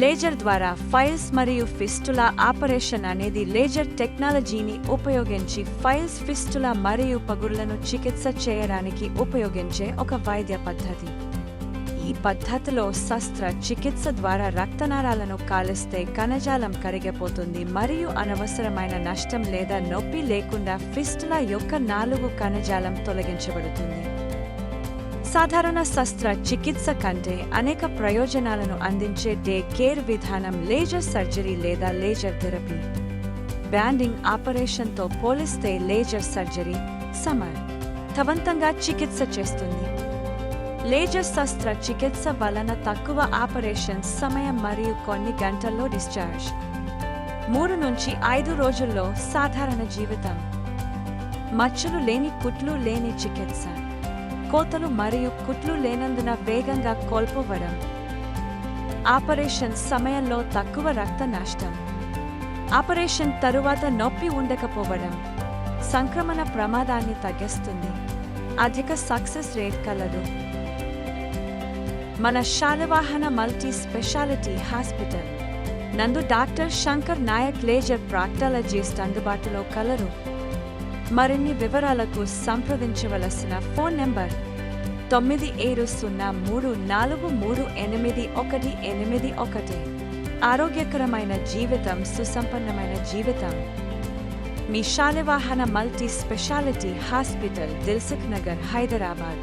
Laser ద్వారా files మరియు fistula operation అనేది లేజర్ టెక్నాలజీని ఉపయోగించి ఫైల్స్, ఫిస్టులా మరియు పగుళ్లను చికిత్స చేయడానికి ఉపయోగించే ఒక వైద్య పద్ధతి. ఈ పద్ధతిలో శస్త్రచికిత్స ద్వారా రక్తనాళాలను కాలిస్తే కణజాలం కరిగిపోతుంది మరియు అనవసరమైన నష్టం లేదా నొప్పి లేకుండా ఫిస్టులా యొక్క 4 కణజాలం తొలగించబడుతుంది. సాధారణ శస్త్రచికిత్స కంటే అనేక ప్రయోజనాలను అందించే డే కేర్ విధానం లేజర్ సర్జరీ లేదా లేజర్ థెరపీ. బ్యాండింగ్ ఆపరేషన్తో పోలిస్తే లేజర్ సర్జరీ సమర్థవంతంగా చికిత్స చేస్తుంది. లేజర్ శస్త్రచికిత్స వలన తక్కువ ఆపరేషన్ సమయం మరియు కొన్ని గంటల్లో డిశ్చార్జ్. 3 నుంచి 5 రోజుల్లో సాధారణ జీవితం. మచ్చలు లేని, కుట్లు లేని చికిత్స. కోతలు మరియు కుట్లు లేనందున వేగంగా కోల్పోవడం. ఆపరేషన్ సమయంలో తక్కువ రక్త నష్టం. ఆపరేషన్ తరువాత నొప్పి ఉండకపోవడం సంక్రమణ ప్రమాదాన్ని తగ్గిస్తుంది. అధిక సక్సెస్ రేట్ కలదు. మన శాలివాహన మల్టీ స్పెషాలిటీ హాస్పిటల్ నందు doctor Shankar Nayak laser proctologist అందుబాటులో కలరు. మరిన్ని వివరాలకు సంప్రదించవలసిన ఫోన్ నంబర్ 9703438181. ఆరోగ్యకరమైన జీవితం, సుసంపన్నమైన జీవితం. మీ Shalivahana multi speciality hospital, Dilsukhnagar, Hyderabad.